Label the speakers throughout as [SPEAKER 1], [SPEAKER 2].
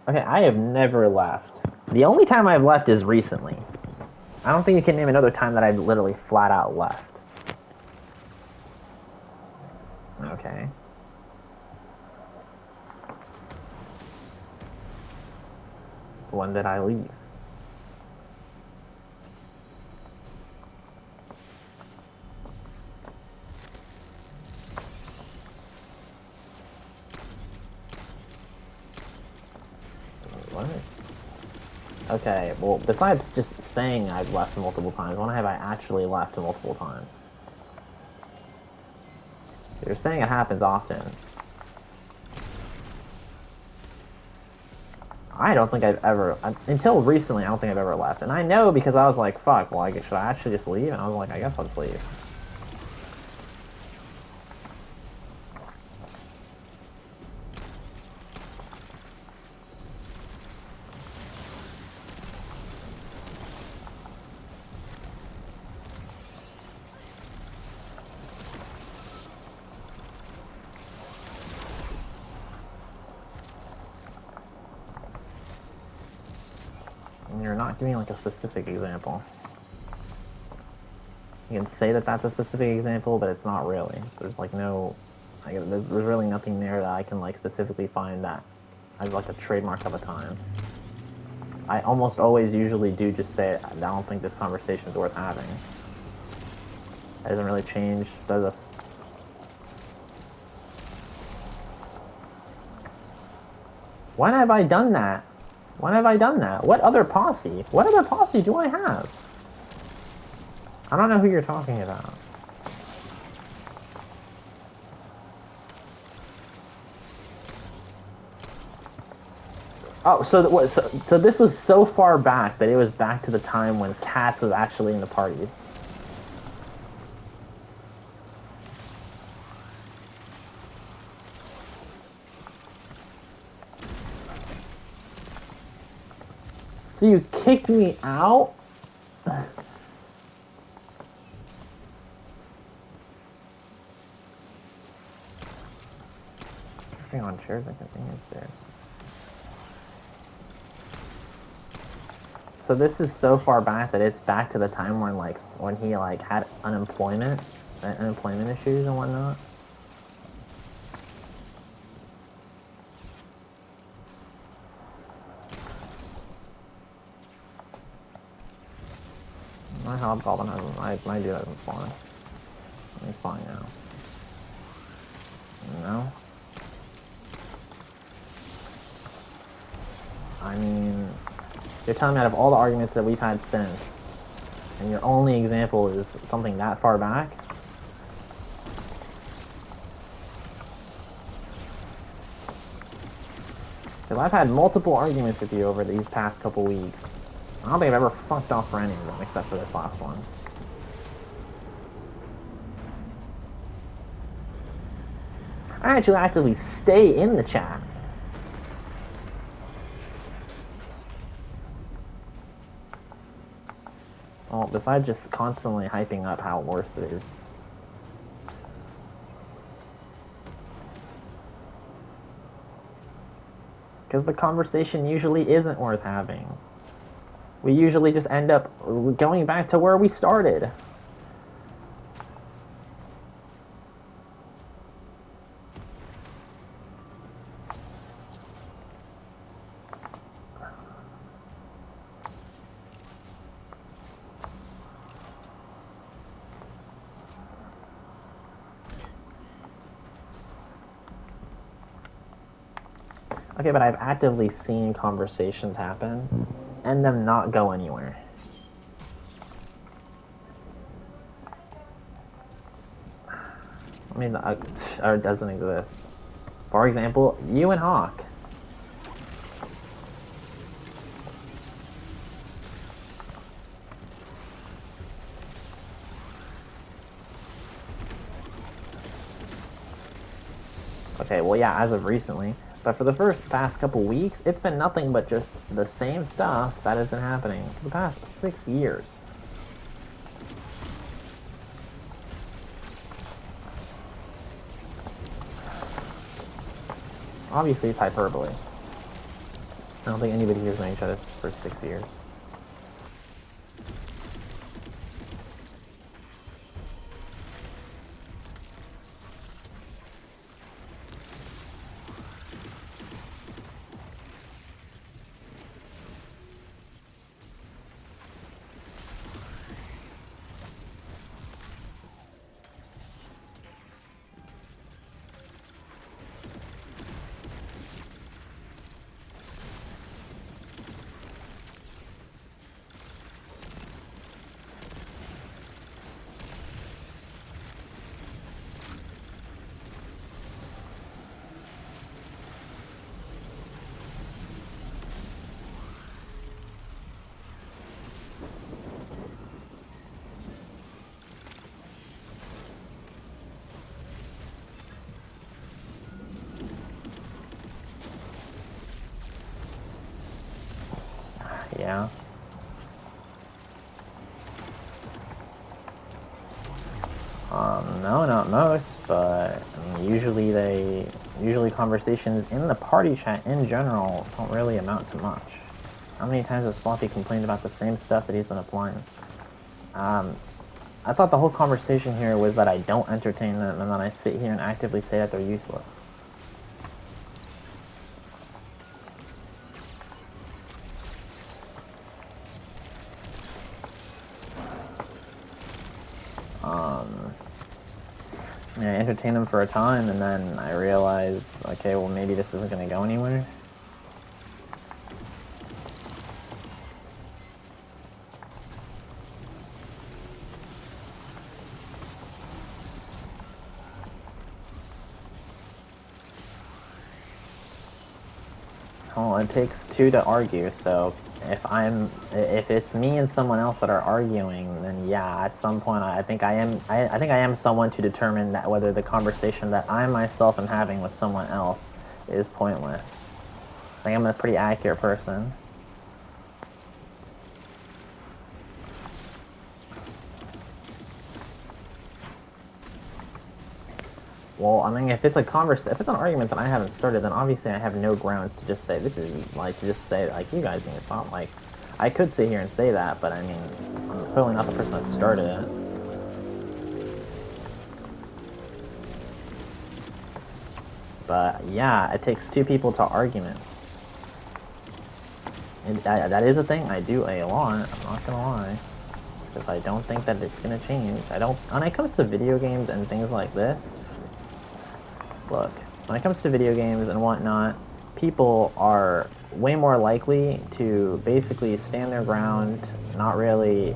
[SPEAKER 1] Okay, I have never left. The only time I've left is recently. I don't think you can name another time that I've literally flat out left. Okay. When did I leave? What? Okay, well, besides just saying I've left multiple times, when have I actually left multiple times? You're saying it happens often. I don't think I've ever, until recently, I don't think I've ever left. And I know because I was like, fuck, well, should I actually just leave? And I was like, I guess I'll just leave. And you're not giving like a specific example. You can say that that's a specific example, but it's not really. So there's like no, there's really nothing there that I can like specifically find that as like a trademark of a time. I almost always usually do just say, I don't think this conversation is worth having. That doesn't really change, does it? When have I done that? When have I done that? What other posse? What other posse do I have? I don't know who you're talking about. Oh, so what? So this was so far back that it was back to the time when Cats was actually in the parties. So you kicked me out? Hang on, chairs, I can think it's there. So this is so far back that it's back to the time when he like had unemployment issues and whatnot. My hobgoblin hasn't. My dude hasn't spawned. He's fine now. No. I mean, you're telling me out of all the arguments that we've had since, and your only example is something that far back? Because I've had multiple arguments with you over these past couple weeks. I don't think I've ever fucked off for any of them except for this last one. I actually actively stay in the chat. Well, besides just constantly hyping up how worse it is. Because the conversation usually isn't worth having. We usually just end up going back to where we started. Okay, but I've actively seen conversations happen and them not go anywhere. I mean, or it doesn't exist. For example, you and Hawk. Okay, well, yeah, as of recently. But for the past couple weeks, it's been nothing but just the same stuff that has been happening for the past 6 years. Obviously, it's hyperbole. I don't think anybody here's known each other for 6 years. Yeah. No, not most, but I mean, usually conversations in the party chat in general don't really amount to much. How many times has Sloppy complained about the same stuff that he's been applying? I thought the whole conversation here was that I don't entertain them and then I sit here and actively say that they're useless. I mean, I entertain them for a time and then I realize, okay, well maybe this isn't going to go anywhere. Well, it takes two to argue, so if it's me and someone else that are arguing, then yeah, at some point I think I am someone to determine that whether the conversation that I myself am having with someone else is pointless. I think I'm a pretty accurate person. Well, I mean, if it's if it's an argument that I haven't started, then obviously I have no grounds to just say this is like you guys need to stop. Like, I could sit here and say that, but I mean, I'm clearly not the person that started it. But yeah, it takes two people to argument. And that is a thing I do a lot. I'm not gonna lie, because I don't think that it's gonna change. I don't. When it comes to video games and things like this. Look, when it comes to video games and whatnot, people are way more likely to basically stand their ground, not really...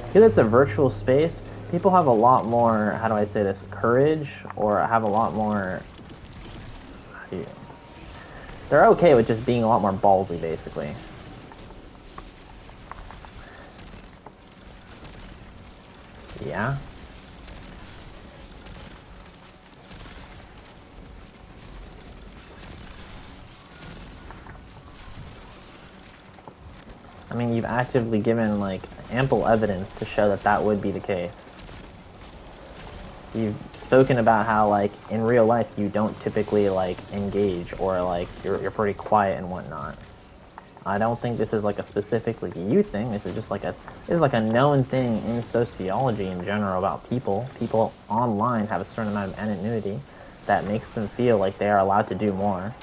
[SPEAKER 1] Because it's a virtual space, people have a lot more, how do I say this, courage, or have a lot more... They're okay with just being a lot more ballsy, basically. Yeah? I mean, you've actively given, like, ample evidence to show that that would be the case. You've spoken about how, like, in real life, you don't typically, like, engage, or, like, you're pretty quiet and whatnot. I don't think this is, like, a specifically you thing. This is just, like, a known thing in sociology in general about people. People online have a certain amount of anonymity that makes them feel like they are allowed to do more.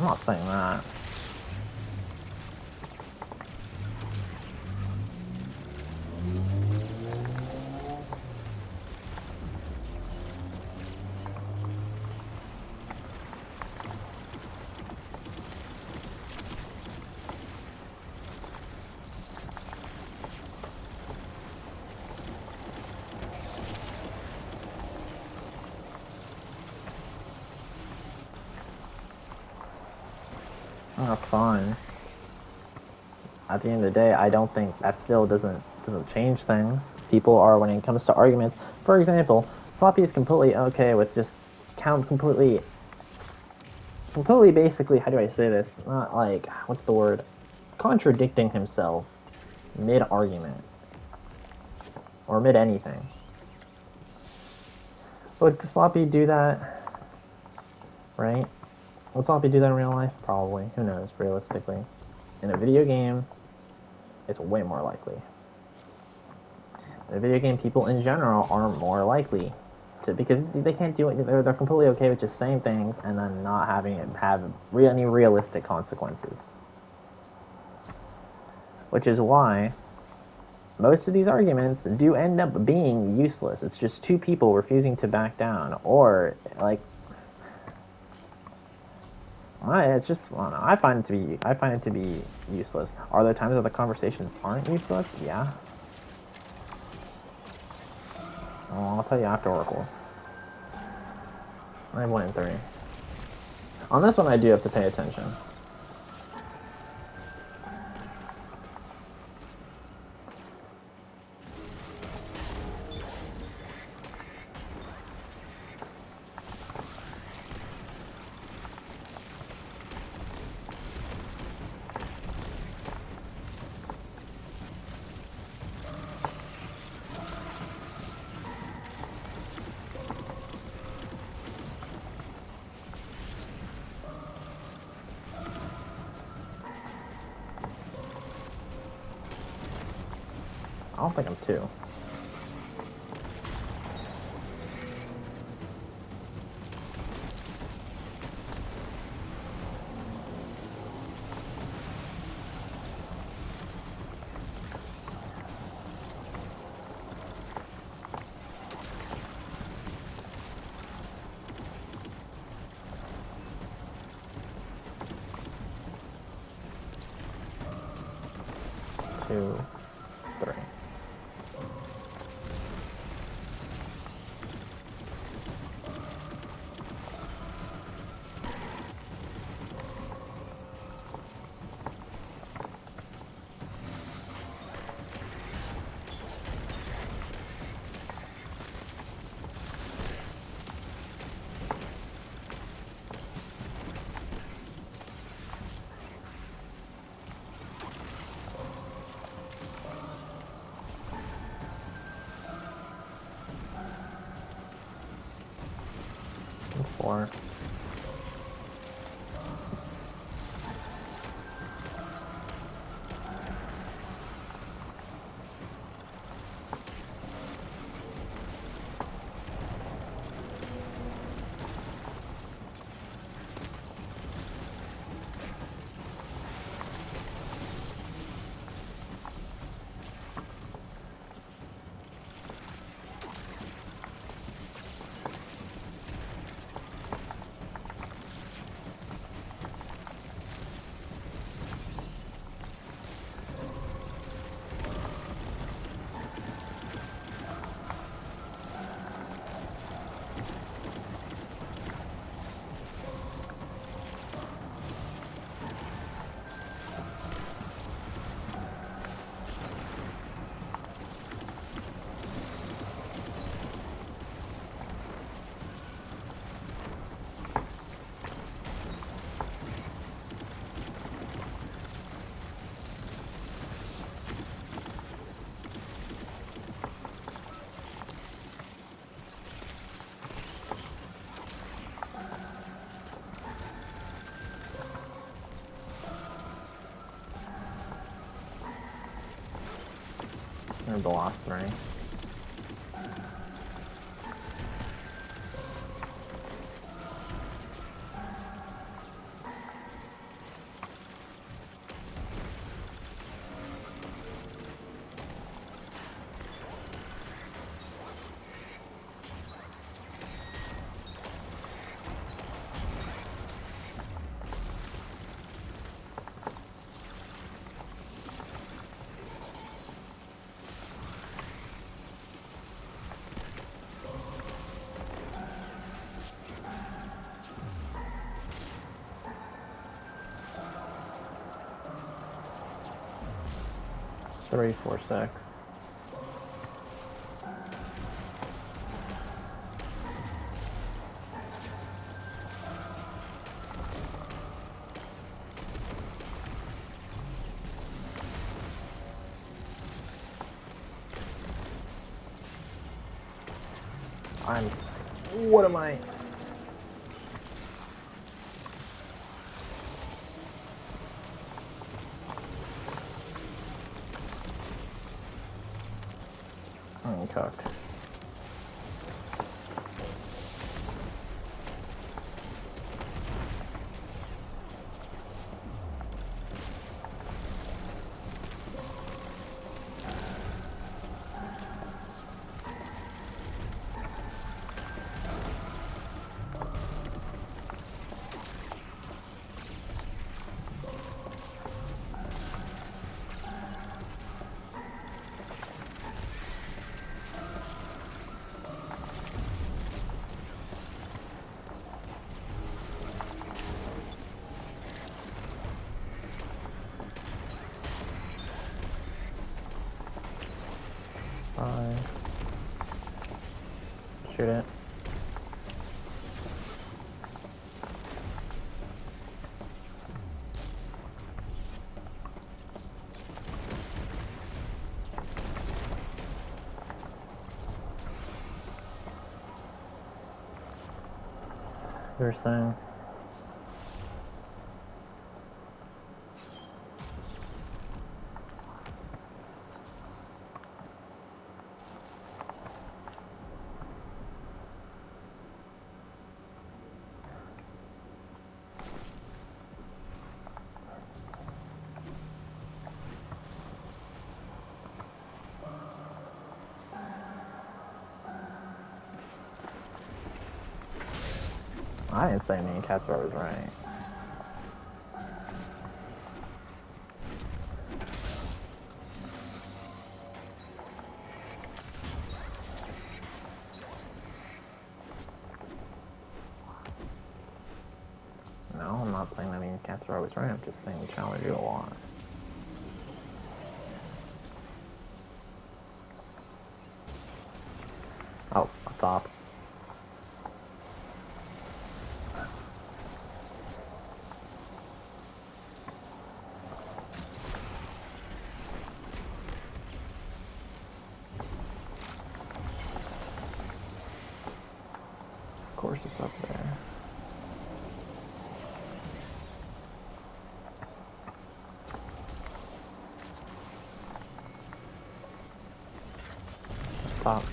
[SPEAKER 1] I'm not saying that. That's fine. At the end of the day, I don't think that still doesn't change things. People are, when it comes to arguments, for example, Sloppy is completely okay with just completely basically, how do I say this? Not like, what's the word? Contradicting himself mid argument or mid anything. Would Sloppy do that? Right? Would Sloppy do that in real life? Probably. Who knows, realistically. In a video game, it's way more likely. In a video game, people in general are more likely to, because they can't do it. They're completely okay with just saying things and then not having it have any realistic consequences. Which is why most of these arguments do end up being useless. It's just two people refusing to back down, or like, it's just, I don't know. I find it to be useless. Are there times that the conversations aren't useless? Yeah. Well, I'll tell you after Oracles. I have 1 in 3. On this one, I do have to pay attention. I don't think I'm 2. Two, 3. And 4. Or the last 3. 3, 4, 6. What am I? I'm cooked. Shoot it. You're saying. I didn't say me and Cats was right. No, I'm not saying that me and Cats are always right. I'm just saying we challenge you a lot. Oh, up top. Of course it's up there. Top.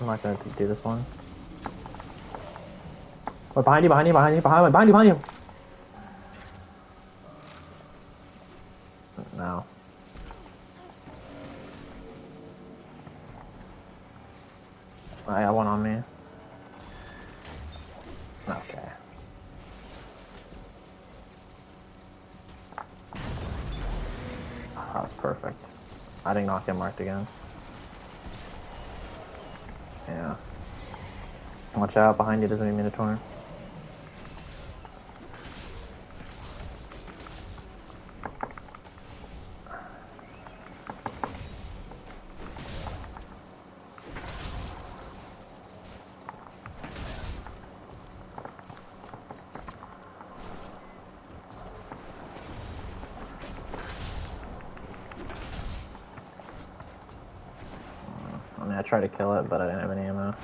[SPEAKER 1] I'm not gonna do this one. Oh, behind you, behind you, behind you, behind you, behind you! No. I got one on me. Okay. That was perfect. I didn't knock him marked again. Yeah. Watch out, behind you there's a Minotaur. I mean, I tried to kill it, but I didn't have any ammo.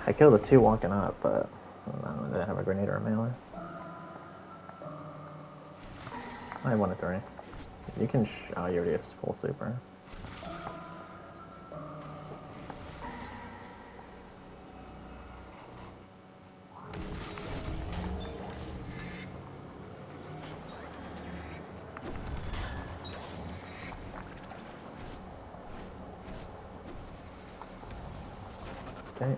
[SPEAKER 1] I killed the 2 walking up, but I didn't have a grenade or a melee. I have 1 to 3. You can oh, you already have full super. Okay.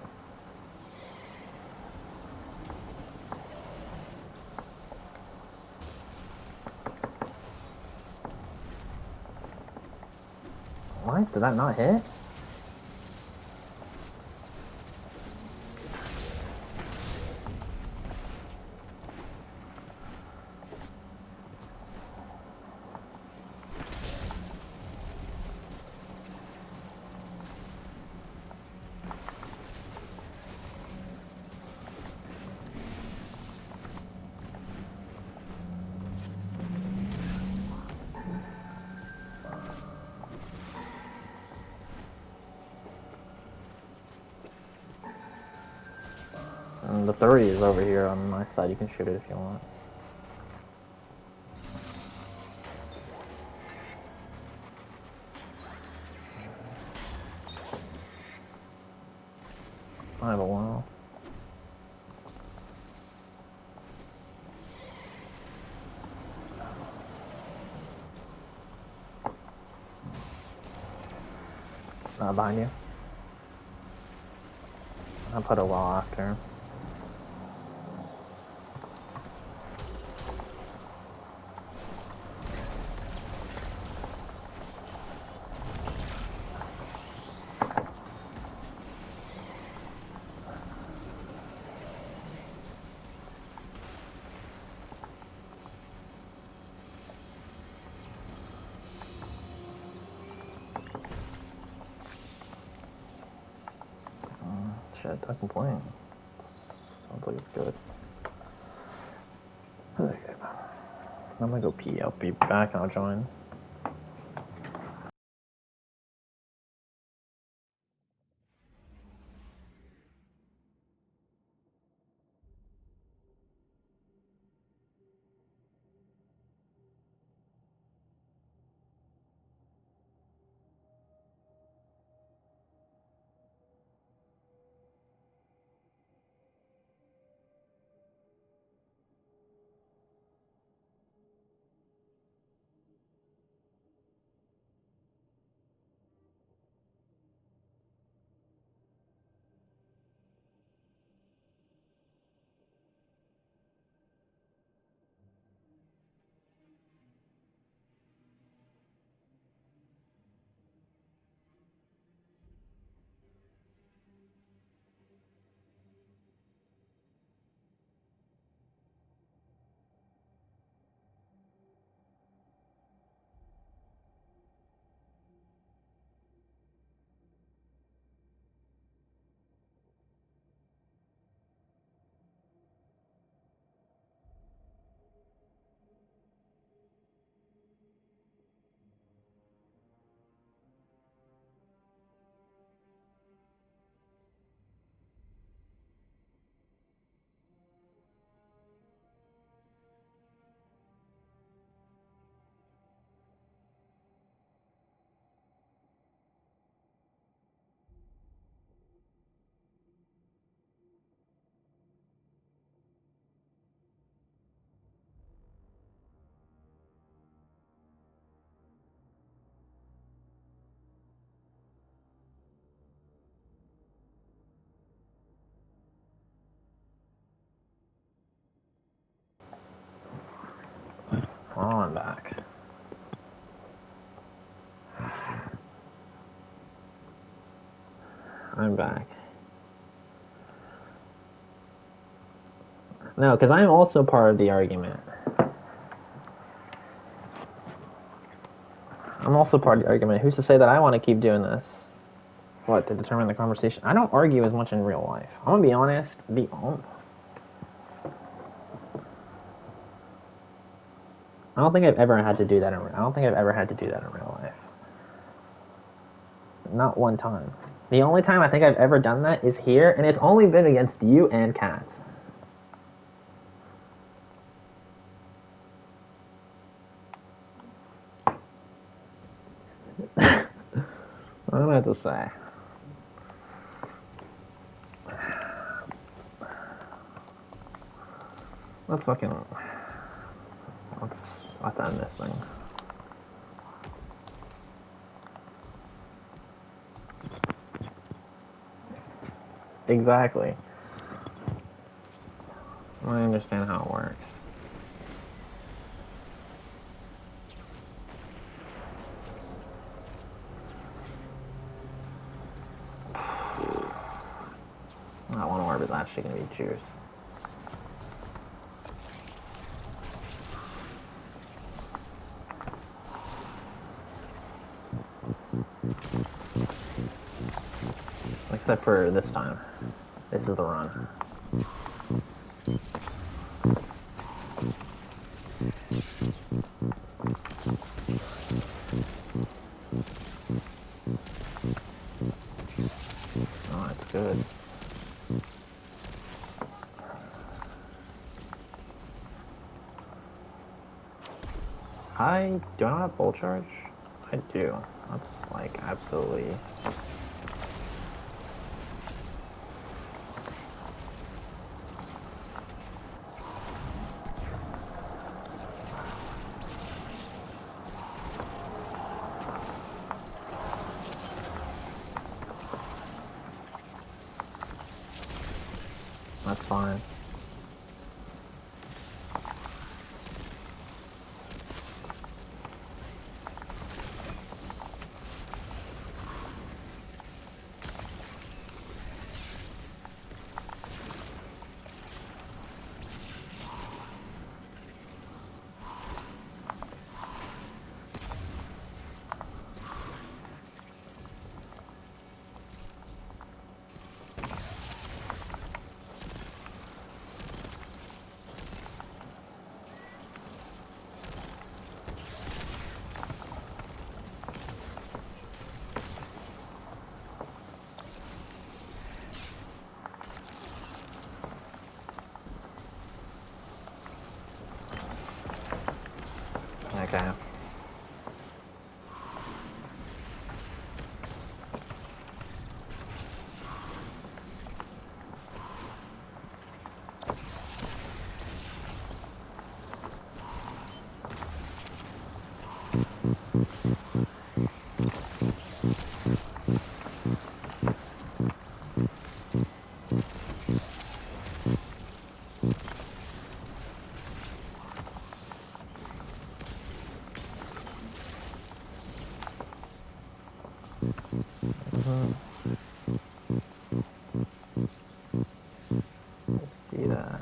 [SPEAKER 1] What? Did that not hit? And the 30 is over here on my side. You can shoot it if you want. I have a wall. Behind you. I'll put a wall after. Shit, tucking point. Sounds like it's good. Okay. I'm gonna go pee. I'll be back and I'll join. Oh, I'm back. I'm back. No, because I'm also part of the argument. I'm also part of the argument. Who's to say that I want to keep doing this? What, to determine the conversation? I don't argue as much in real life. I'm gonna be honest. I don't think I've ever had to do that. I don't think I've ever had to do that in real life. Not one time. The only time I think I've ever done that is here, and it's only been against you and cats. I don't have to say. Let's fucking. Let's end this thing. Exactly. I understand how it works. That one orb is actually going to be juice. Except for this time. This is the run. Oh, it's good. Do I not have Bolt Charge? I do. That's like absolutely. That's fine. Okay. See that.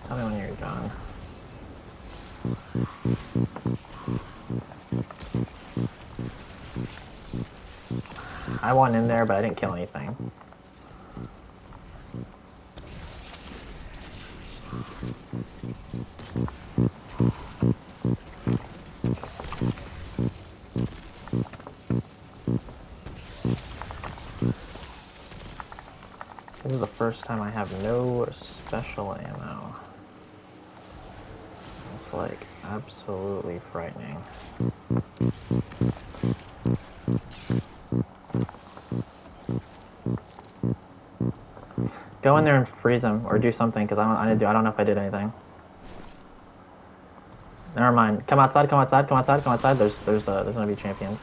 [SPEAKER 1] Tell me when you're done. I went in there, but I didn't kill anything. This is the first time I have no special ammo. It's like absolutely frightening. Go in there and freeze him or do something because I don't know if I did anything. Never mind. Come outside. Come outside. Come outside. Come outside. There's gonna be champions.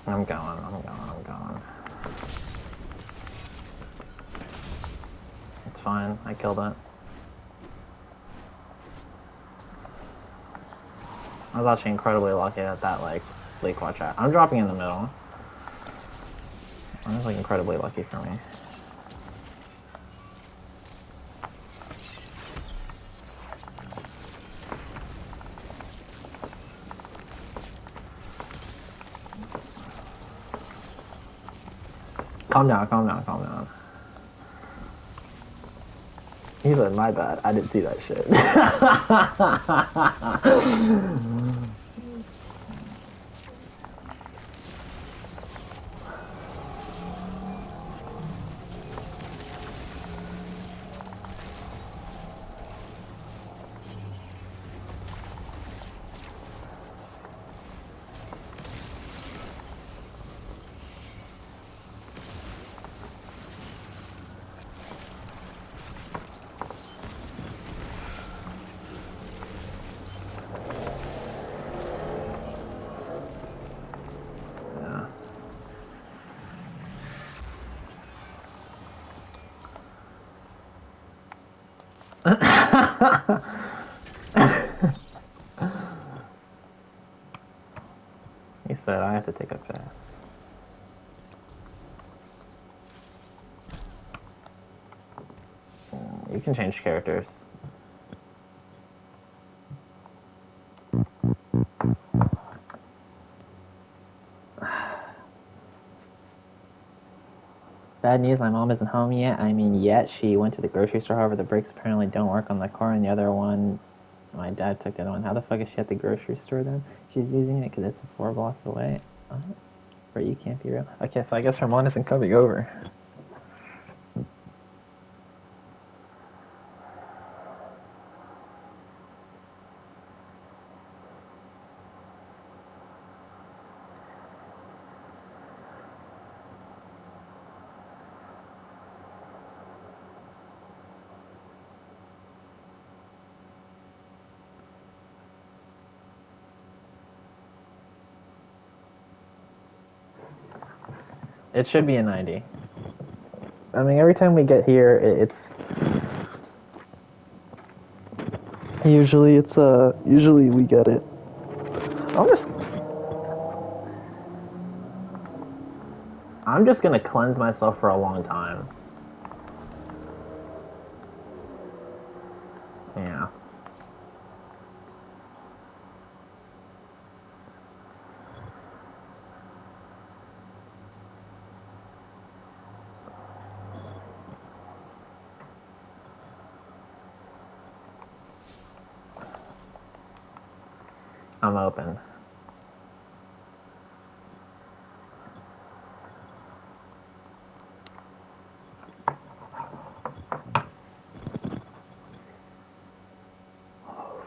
[SPEAKER 1] I'm going. I'm going. I'm going. It's fine. I killed it. I was actually incredibly lucky at that like Lake Watch out. I'm dropping in the middle. That was like incredibly lucky for me. Calm down, calm down, calm down. He said, my bad, I didn't see that shit. He said, I have to take a piss. You can change characters. Bad news, my mom isn't home yet. I mean, yet. She went to the grocery store, however, the brakes apparently don't work on the car, and the other one, my dad took the other one. How the fuck is she at the grocery store then? She's using it because it's 4 blocks away. Bro, you can't be real. Okay, so I guess her mom isn't coming over. It should be a 90. I mean, every time we get here, it's
[SPEAKER 2] Usually we get it.
[SPEAKER 1] I'm just gonna cleanse myself for a long time. Yeah. I'm open.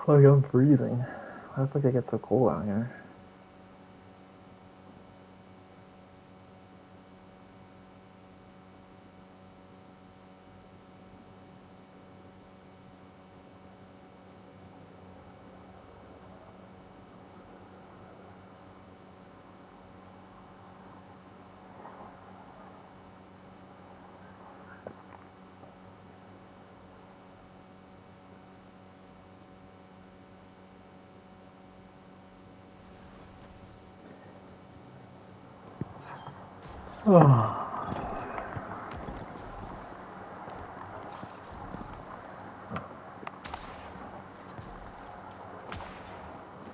[SPEAKER 1] Fuck, I'm freezing. Why the fuck did it get so cold out here? Oh.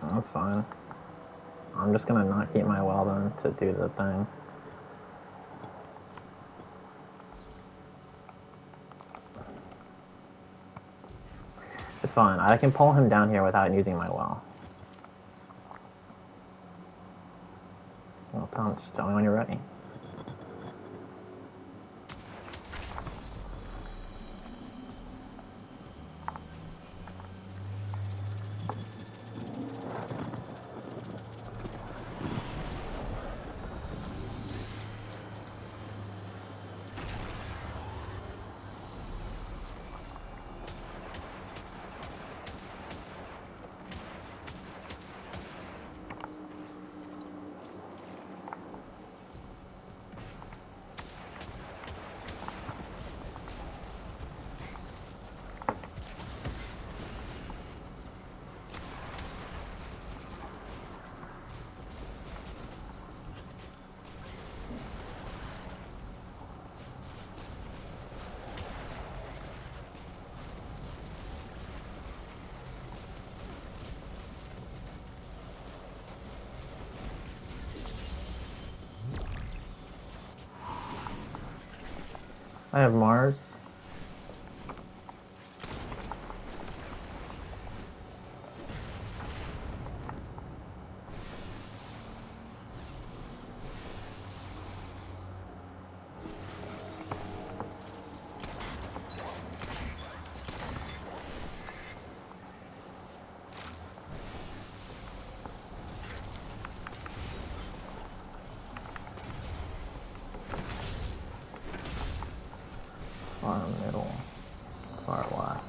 [SPEAKER 1] That's fine. I'm just gonna not keep my well then to do the thing. It's fine. I can pull him down here without using my well. Well, Tom, just tell me when you're ready. I have Mars. Far middle. Far left.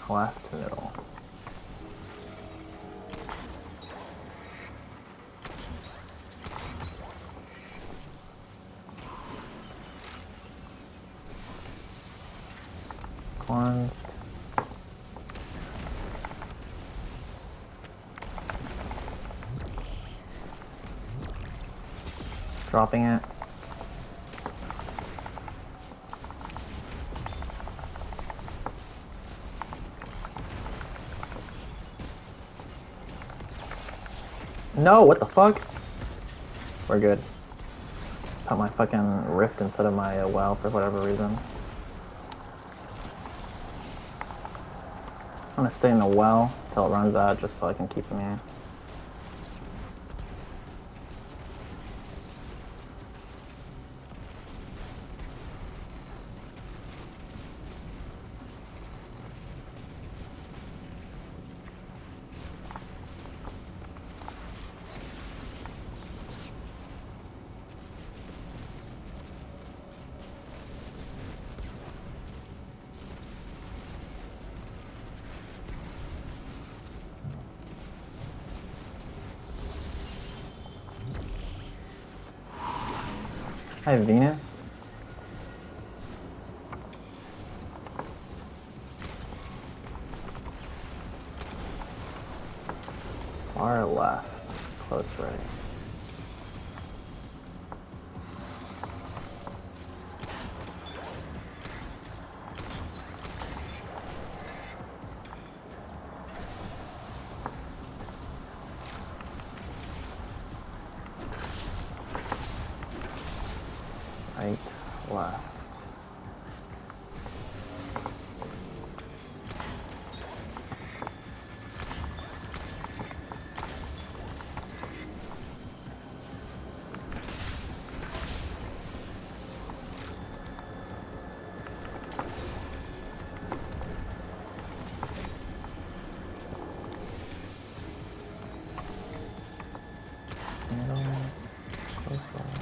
[SPEAKER 1] Left, middle. One. Dropping it. No, what the fuck? We're good. Put my fucking rift instead of my well for whatever reason. I'm gonna stay in the well till it runs out just so I can keep him here. Hi, Venus. Far left. Close right. Right, left. Middle, close left.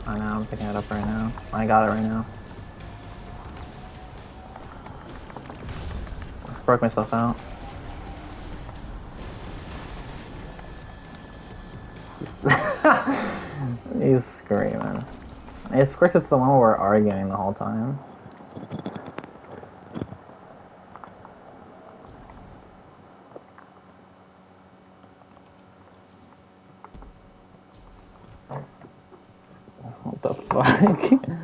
[SPEAKER 1] I know, I'm picking it up right now. I got it right now. Broke myself out. He's screaming. Of course, it's the one where we're arguing the whole time. What the fuck?